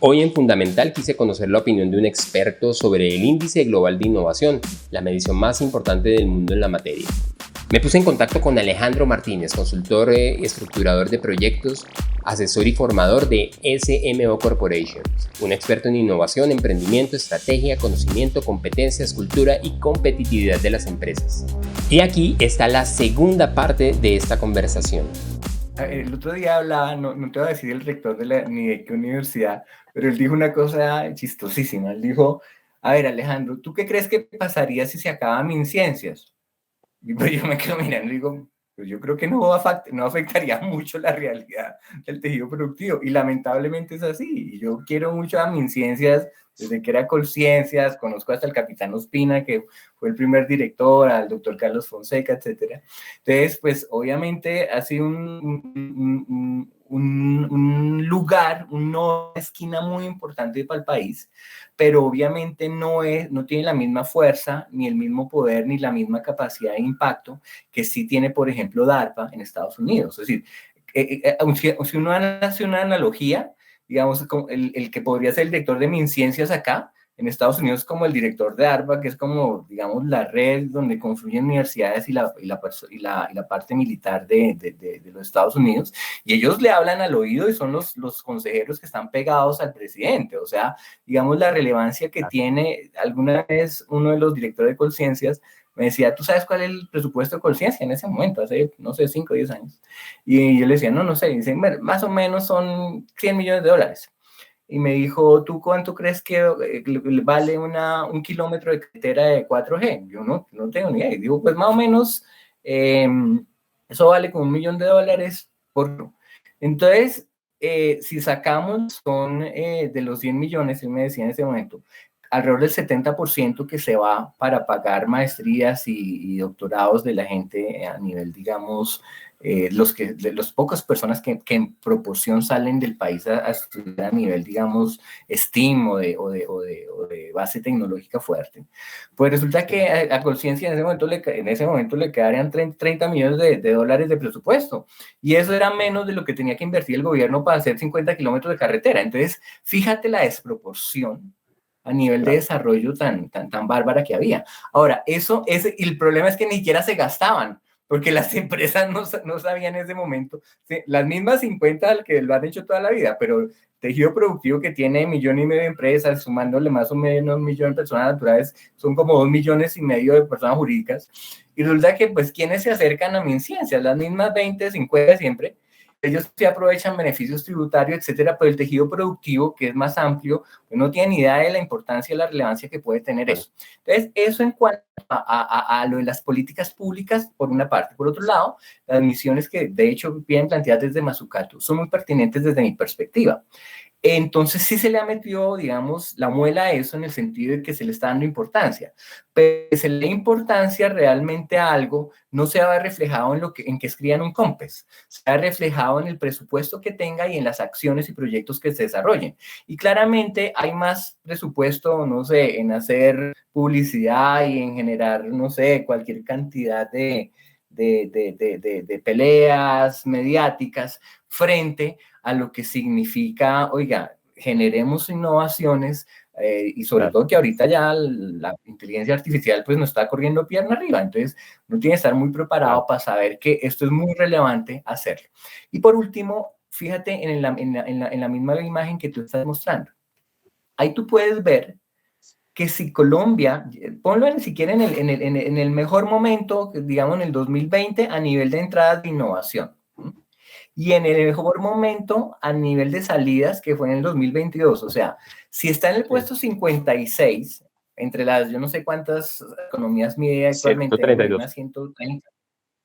Hoy en Fundamental quise conocer la opinión de un experto sobre el Índice Global de Innovación, la medición más importante del mundo en la materia. Me puse en contacto con Alejandro Martínez, consultor y estructurador de proyectos, asesor y formador de SMO Corporation, un experto en innovación, emprendimiento, estrategia, conocimiento, competencias, cultura y competitividad de las empresas. Y aquí está la segunda parte de esta conversación. El otro día hablaba, no te voy a decir el rector ni de qué universidad, pero él dijo una cosa chistosísima. Él dijo, a ver, Alejandro, ¿tú qué crees que pasaría si se acaban MinCiencias? Y pues yo me quedo mirando y digo, pues yo creo que no afectaría mucho la realidad del tejido productivo. Y lamentablemente es así. Y yo quiero mucho a MinCiencias desde que era Colciencias, conozco hasta el capitán Ospina, que fue el primer director, al doctor Carlos Fonseca, etcétera. Entonces, pues obviamente ha sido un lugar, una esquina muy importante para el país, pero obviamente no tiene la misma fuerza, ni el mismo poder, ni la misma capacidad de impacto que sí tiene, por ejemplo, DARPA en Estados Unidos. Es decir, si uno hace una analogía, digamos, el que podría ser el director de MinCiencias acá, en Estados Unidos, como el director de ARPA, que es como, digamos, la red donde confluyen universidades y la parte militar de los Estados Unidos, y ellos le hablan al oído y son los consejeros que están pegados al presidente. O sea, digamos, la relevancia que tiene. Alguna vez uno de los directores de Colciencias me decía, ¿tú sabes cuál es el presupuesto de Colciencia en ese momento? Hace, no sé, 5 o 10 años. Y yo le decía, no sé. Y dicen, más o menos son $100 millones. Y me dijo, ¿tú cuánto crees que vale un kilómetro de carretera de 4G? Yo no tengo ni idea. Y digo, pues más o menos, eso vale como $1 millón por... Entonces, si sacamos de los 100 millones, él me decía en ese momento, alrededor del 70% que se va para pagar maestrías y doctorados de la gente a nivel, digamos, los pocas personas que en proporción salen del país a estudiar a nivel, digamos, STEAM o de base tecnológica fuerte, pues resulta que a Colciencia en ese momento le quedarían 30 millones de dólares de presupuesto, y eso era menos de lo que tenía que invertir el gobierno para hacer 50 kilómetros de carretera. Entonces, fíjate la desproporción a nivel de desarrollo tan bárbara que había. Ahora, el problema es que ni siquiera se gastaban, porque las empresas no sabían en ese momento, ¿sí? Las mismas 50 que lo han hecho toda la vida, pero tejido productivo que tiene 1,5 millones de empresas, sumándole más o menos 1 millón de personas naturales, son como 2,5 millones de personas jurídicas. Y resulta que, pues, ¿quiénes se acercan a MinCiencias? Las mismas 20, 50 siempre. Ellos sí aprovechan beneficios tributarios, etcétera, pero el tejido productivo, que es más amplio, pues no tiene ni idea de la importancia y la relevancia que puede tener eso. Entonces, eso en cuanto a lo de las políticas públicas, por una parte. Por otro lado, las misiones que de hecho vienen planteadas desde Mazzucato son muy pertinentes desde mi perspectiva. Entonces sí se le ha metido, digamos, la muela a eso en el sentido de que se le está dando importancia, pero se le da importancia realmente a algo, no se va reflejado en que escriban un COMPES, se ha reflejado en el presupuesto que tenga y en las acciones y proyectos que se desarrollen. Y claramente hay más presupuesto, no sé, en hacer publicidad y en generar, no sé, cualquier cantidad de peleas mediáticas frente a lo que significa, oiga, generemos innovaciones y sobre todo que ahorita ya la inteligencia artificial pues nos está corriendo pierna arriba, entonces uno tiene que estar muy preparado para saber que esto es muy relevante hacerlo. Y por último, fíjate en la misma imagen que tú estás mostrando. Ahí tú puedes ver que si Colombia, ponlo ni siquiera en el mejor momento, digamos en el 2020, a nivel de entradas de innovación, y en el mejor momento a nivel de salidas, que fue en el 2022. O sea, si está en el puesto 56, entre las, yo no sé cuántas economías mide actualmente, 132. unas 130,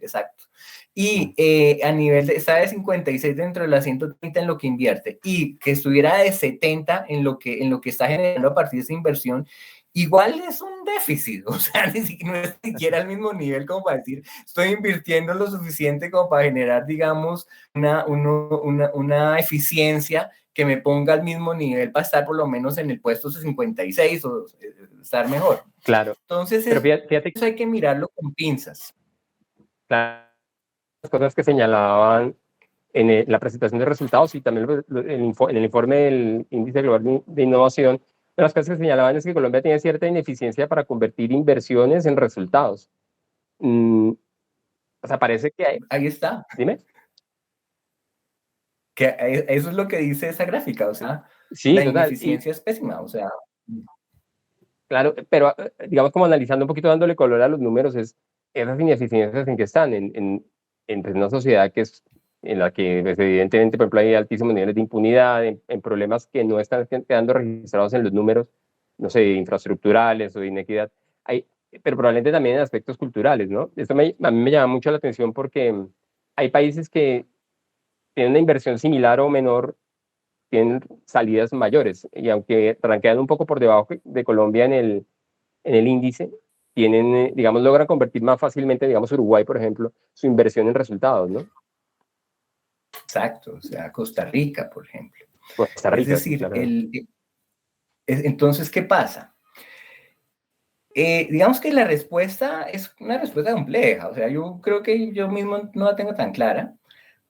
exacto. Y a nivel está de 56 dentro de las 130 en lo que invierte, y que estuviera de 70 en lo que está generando a partir de esa inversión, igual es un déficit. O sea, no es siquiera al mismo nivel como para decir, estoy invirtiendo lo suficiente como para generar, digamos, una eficiencia que me ponga al mismo nivel para estar por lo menos en el puesto 56 o estar mejor. Claro. Entonces, pero fíjate eso hay que mirarlo con pinzas. las cosas que señalaban en la presentación de resultados y también en el informe del Índice Global de Innovación, de las cosas que señalaban es que Colombia tiene cierta ineficiencia para convertir inversiones en resultados. O sea, parece que hay... Ahí está. Dime. Que eso es lo que dice esa gráfica, o sea, sí, la total. ineficiencia es pésima, o sea. Claro, pero digamos como analizando un poquito, dándole color a los números, es esas ineficiencias en que están, en pues, una sociedad que es en la que pues, evidentemente, por ejemplo, hay altísimos niveles de impunidad, en problemas que no están quedando registrados en los números, no sé, infraestructurales o de inequidad, pero probablemente también en aspectos culturales, ¿no? Esto a mí me llama mucho la atención porque hay países que tienen una inversión similar o menor, tienen salidas mayores, y aunque ranquean un poco por debajo de Colombia en el índice, tienen, digamos, logran convertir más fácilmente, digamos, Uruguay, por ejemplo, su inversión en resultados, ¿no? Exacto, o sea, Costa Rica, por ejemplo. Costa Es Rica, sí, decir, claro. entonces, ¿qué pasa? Digamos que la respuesta es una respuesta compleja, o sea, yo creo que yo mismo no la tengo tan clara,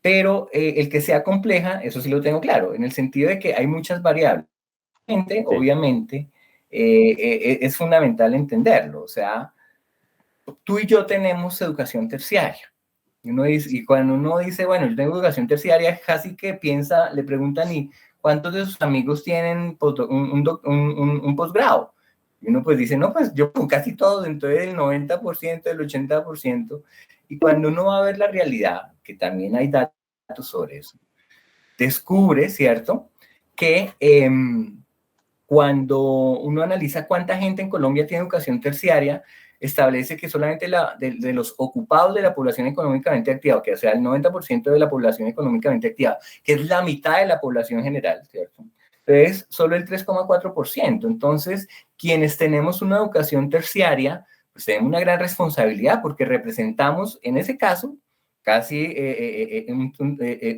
pero el que sea compleja, eso sí lo tengo claro, en el sentido de que hay muchas variables. Sí. Obviamente, es fundamental entenderlo, o sea, tú y yo tenemos educación terciaria. Y cuando uno dice, bueno, yo tengo educación terciaria, casi que piensa, le preguntan, ¿y cuántos de sus amigos tienen un posgrado? Y uno pues dice, no, pues yo con casi todos, entonces el 90%, el 80%. Y cuando uno va a ver la realidad, que también hay datos sobre eso, descubre, ¿cierto?, que cuando uno analiza cuánta gente en Colombia tiene educación terciaria, establece que solamente de los ocupados de la población económicamente activa, que sea el 90% de la población económicamente activa, que es la mitad de la población general, ¿cierto? Entonces, solo el 3,4%. Entonces, quienes tenemos una educación terciaria, pues tenemos una gran responsabilidad porque representamos, en ese caso, casi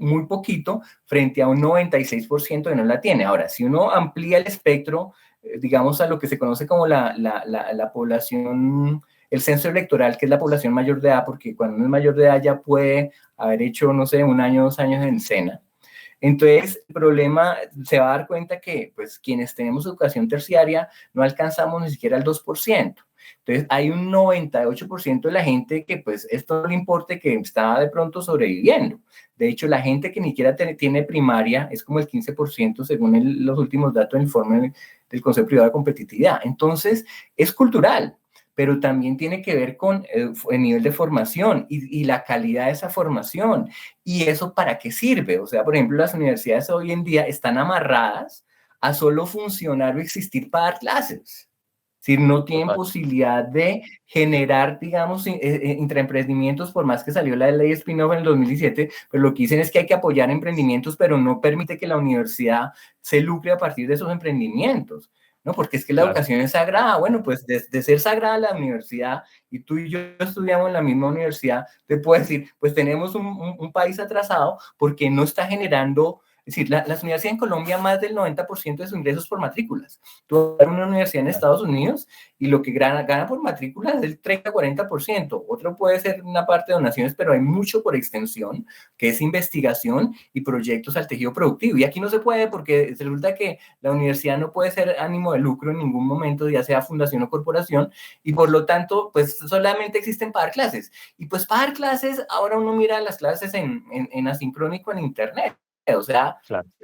muy poquito frente a un 96% que no la tiene. Ahora, si uno amplía el espectro, digamos, a lo que se conoce como la población, el censo electoral, que es la población mayor de edad, porque cuando uno es mayor de edad ya puede haber hecho, no sé, 1 año, 2 años en SENA. Entonces, el problema, se va a dar cuenta que, pues, quienes tenemos educación terciaria no alcanzamos ni siquiera el 2%. Entonces, hay un 98% de la gente que, pues, esto no le importa, que está de pronto sobreviviendo. De hecho, la gente que ni siquiera tiene primaria es como el 15% según los últimos datos del informe del Consejo Privado de Competitividad. Entonces, es cultural, pero también tiene que ver con el nivel de formación y la calidad de esa formación. ¿Y eso para qué sirve? O sea, por ejemplo, las universidades hoy en día están amarradas a solo funcionar o existir para dar clases. Es decir, no tienen posibilidad de generar, digamos, intraemprendimientos, por más que salió la ley Spin-off en el 2017, pero lo que dicen es que hay que apoyar emprendimientos, pero no permite que la universidad se lucre a partir de esos emprendimientos, ¿no? Porque es que la educación es sagrada. Bueno, pues de ser sagrada la universidad, y tú y yo estudiamos en la misma universidad, te puedo decir, pues tenemos un país atrasado porque no está generando. Es decir, las universidades en Colombia, más del 90% de sus ingresos por matrículas. Tú vas a una universidad en Estados Unidos y lo que gana por matrícula es del 30-40%. Otro puede ser una parte de donaciones, pero hay mucho por extensión, que es investigación y proyectos al tejido productivo. Y aquí no se puede porque resulta que la universidad no puede ser ánimo de lucro en ningún momento, ya sea fundación o corporación, y por lo tanto, pues solamente existen para dar clases. Y pues para dar clases, ahora uno mira las clases en asincrónico en internet. O sea,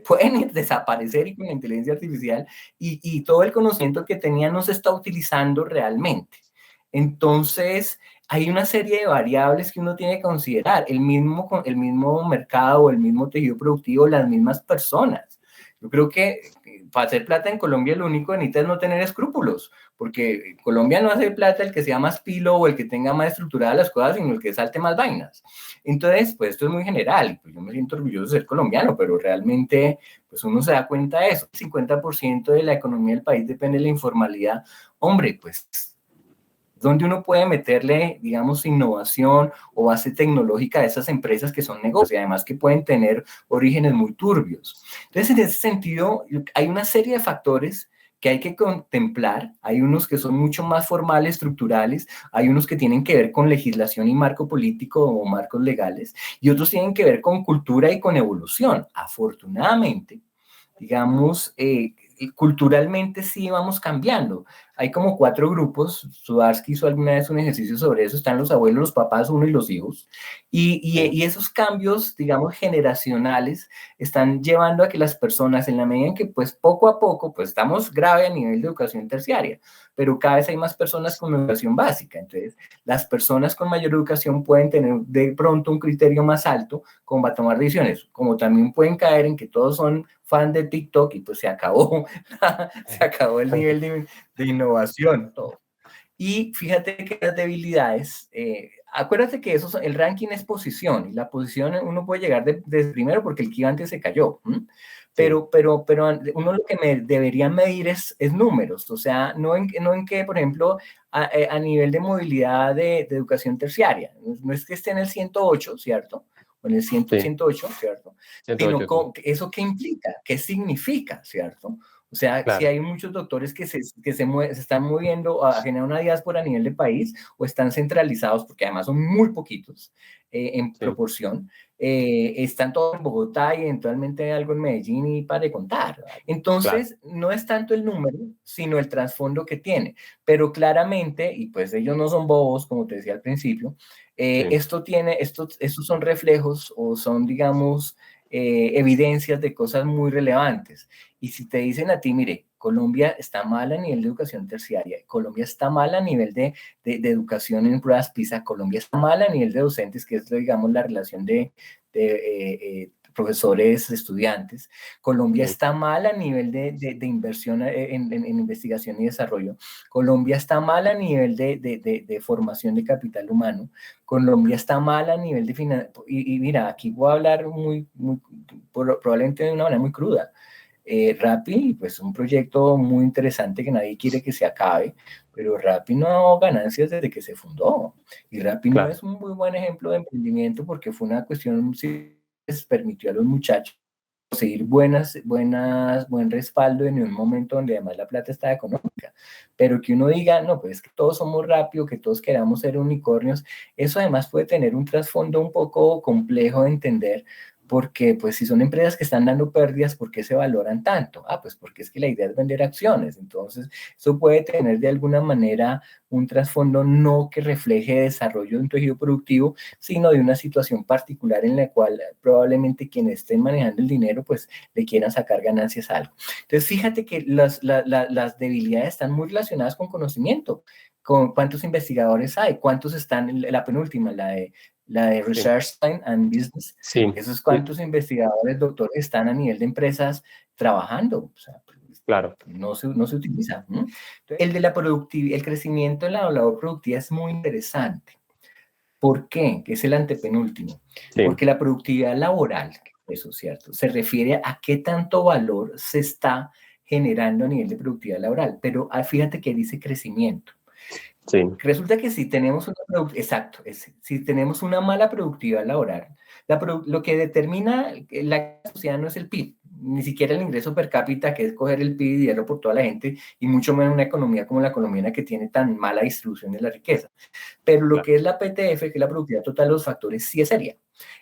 pueden desaparecer y con la inteligencia artificial y todo el conocimiento que tenían no se está utilizando realmente. Entonces, hay una serie de variables que uno tiene que considerar, el mismo mercado, el mismo tejido productivo, las mismas personas. Yo creo que para hacer plata en Colombia lo único que necesita es no tener escrúpulos, porque en Colombia no hace plata el que sea más pilo o el que tenga más estructuradas las cosas, sino el que salte más vainas. Entonces, pues esto es muy general, pues yo me siento orgulloso de ser colombiano, pero realmente, pues uno se da cuenta de eso. El 50% de la economía del país depende de la informalidad. Hombre, pues donde uno puede meterle, digamos, innovación o base tecnológica a esas empresas que son negocios y además que pueden tener orígenes muy turbios. Entonces, en ese sentido, hay una serie de factores que hay que contemplar. Hay unos que son mucho más formales, estructurales, hay unos que tienen que ver con legislación y marco político o marcos legales, y otros tienen que ver con cultura y con evolución. Afortunadamente, digamos, culturalmente sí vamos cambiando. Hay como 4 grupos. Sudarsky hizo alguna vez un ejercicio sobre eso. Están los abuelos, los papás, uno y los hijos. Y esos cambios, digamos, generacionales están llevando a que las personas, en la medida en que pues poco a poco, pues estamos grave a nivel de educación terciaria, pero cada vez hay más personas con educación básica. Entonces, las personas con mayor educación pueden tener de pronto un criterio más alto como para tomar decisiones, como también pueden caer en que todos son fan de TikTok y pues se acabó, se acabó el nivel de innovación, todo. Y fíjate que las debilidades, acuérdate que eso, el ranking es posición, y la posición uno puede llegar de primero porque el que iba antes se cayó. Pero uno lo que debería medir es números, o sea, no en que, por ejemplo, a nivel de movilidad de educación terciaria, no es que esté en el 108, ¿cierto? O en el 108, ¿cierto? 108, Sino eso qué implica, qué significa, ¿cierto? O sea, si claro, hay muchos doctores que se están moviendo a generar una diáspora a nivel de país o están centralizados, porque además son muy poquitos en proporción, están todos en Bogotá y eventualmente algo en Medellín y para de contar. claro, Entonces, no es tanto el número, sino el trasfondo que tiene. Pero claramente, y pues ellos no son bobos, como te decía al principio, estos son reflejos o son, digamos, evidencias de cosas muy relevantes. Y si te dicen a ti, mire, Colombia está mal a nivel de educación terciaria, Colombia está mal a nivel de educación en pruebas PISA, Colombia está mal a nivel de docentes, que es, digamos, la relación de profesores, estudiantes, Colombia está mal a nivel de inversión en investigación y desarrollo, Colombia está mal a nivel de formación de capital humano, Colombia está mal a nivel de finanzas, y mira, aquí voy a hablar probablemente de una manera muy cruda. Rappi, pues un proyecto muy interesante que nadie quiere que se acabe, pero Rappi no ha dado ganancias desde que se fundó. Y Rappi no claro, es un muy buen ejemplo de emprendimiento porque fue una cuestión que les permitió a los muchachos conseguir buen respaldo en un momento donde además la plata estaba económica. Pero que uno diga, no, pues es que todos somos Rappi, que todos queramos ser unicornios, eso además puede tener un trasfondo un poco complejo de entender, porque pues si son empresas que están dando pérdidas, ¿por qué se valoran tanto? Pues porque es que la idea es vender acciones, entonces eso puede tener de alguna manera un trasfondo no que refleje desarrollo de un tejido productivo, sino de una situación particular en la cual probablemente quienes estén manejando el dinero pues le quieran sacar ganancias a algo. Entonces fíjate que las debilidades están muy relacionadas con conocimiento, con cuántos investigadores hay, cuántos están en la penúltima, la de sí, Research Science and Business, sí, esos sí, cuantos investigadores, doctores, están a nivel de empresas trabajando. O sea, claro, no se utiliza. Entonces, el de la productividad, el crecimiento en la labor productiva es muy interesante. ¿Por qué? Que es el antepenúltimo. sí, Porque la productividad laboral, eso es cierto, se refiere a qué tanto valor se está generando a nivel de productividad laboral. Pero fíjate que dice crecimiento. sí, Resulta que si tenemos si tenemos una mala productividad laboral, lo que determina la sociedad no es el PIB, ni siquiera el ingreso per cápita, que es coger el PIB y dividirlo por toda la gente, y mucho menos una economía como la colombiana que tiene tan mala distribución de la riqueza. Pero lo claro, que es la PTF, que es la productividad total de los factores, sí es seria.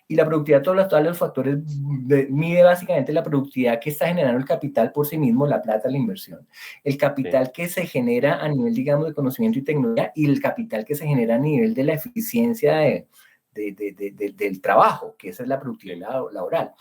Y la productividad total de los factores mide básicamente la productividad que está generando el capital por sí mismo, la plata, la inversión, el sí, capital que se genera a nivel, digamos, de conocimiento y tecnología, y el capital que se genera a nivel de la eficiencia del trabajo, que esa es la productividad sí, laboral.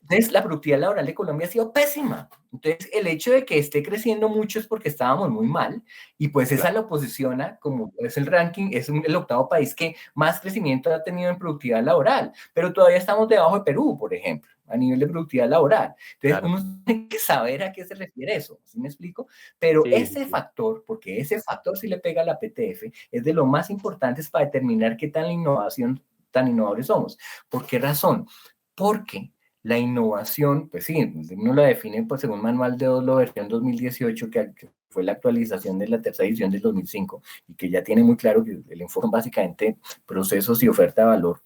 Entonces, la productividad laboral de Colombia ha sido pésima. Entonces, el hecho de que esté creciendo mucho es porque estábamos muy mal, y pues esa claro, lo posiciona como es el ranking, es el octavo país que más crecimiento ha tenido en productividad laboral, pero todavía estamos debajo de Perú, por ejemplo, a nivel de productividad laboral. Entonces, claro, uno tiene que saber a qué se refiere eso, ¿sí me explico? Pero sí, sí, ese sí, factor, porque ese factor si le pega a la PTF, es de lo más importantes para determinar qué tan innovadores somos. ¿Por qué razón? Porque la innovación, pues sí, uno la define pues, según Manual de Oslo, versión 2018, que fue la actualización de la tercera edición del 2005, y que ya tiene muy claro que el enfoque son básicamente procesos y oferta de valor.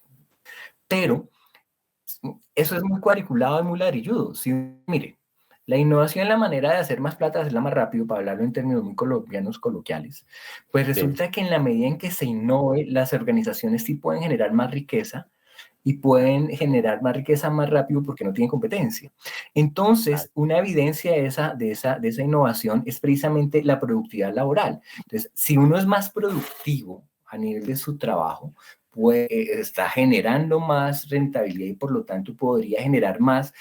sí, Pero eso es muy cuadriculado y muy ladrilludo. Sí, mire, La innovación es la manera de hacer más plata, hacerla más rápido, para hablarlo en términos muy colombianos, coloquiales. Pues Sí, resulta que en la medida en que se innove, las organizaciones sí pueden generar más riqueza y pueden generar más riqueza más rápido porque no tienen competencia. claro, Entonces, una evidencia de esa innovación es precisamente la productividad laboral. Entonces, si uno es más productivo a nivel de su trabajo, pues está generando más rentabilidad y por lo tanto podría generar más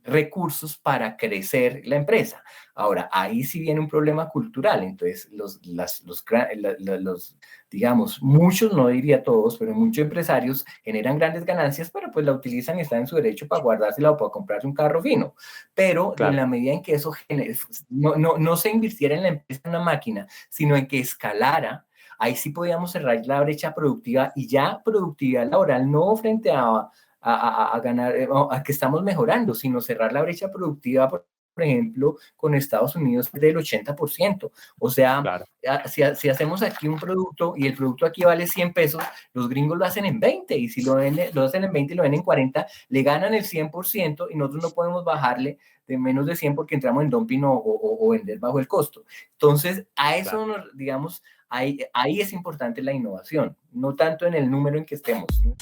recursos para crecer la empresa. Ahora, ahí sí viene un problema cultural. Entonces, digamos, muchos, no diría todos, pero muchos empresarios generan grandes ganancias, pero pues la utilizan y están en su derecho para guardársela o para comprarse un carro fino. Pero en claro, la medida en que eso no se invirtiera en la empresa, en una máquina, sino en que escalara, ahí sí podíamos cerrar la brecha productiva y ya productividad laboral no frente a ganar, a que estamos mejorando, sino cerrar la brecha productiva, por ejemplo, con Estados Unidos del 80%. O sea, claro, si hacemos aquí un producto y el producto aquí vale 100 pesos, los gringos lo hacen en 20 y si lo hacen en 20 y lo ven en 40, le ganan el 100% y nosotros no podemos bajarle de menos de 100 porque entramos en dumping o vender bajo el costo. Entonces, a claro. eso, digamos, ahí es importante la innovación, no tanto en el número en que estemos, ¿sí?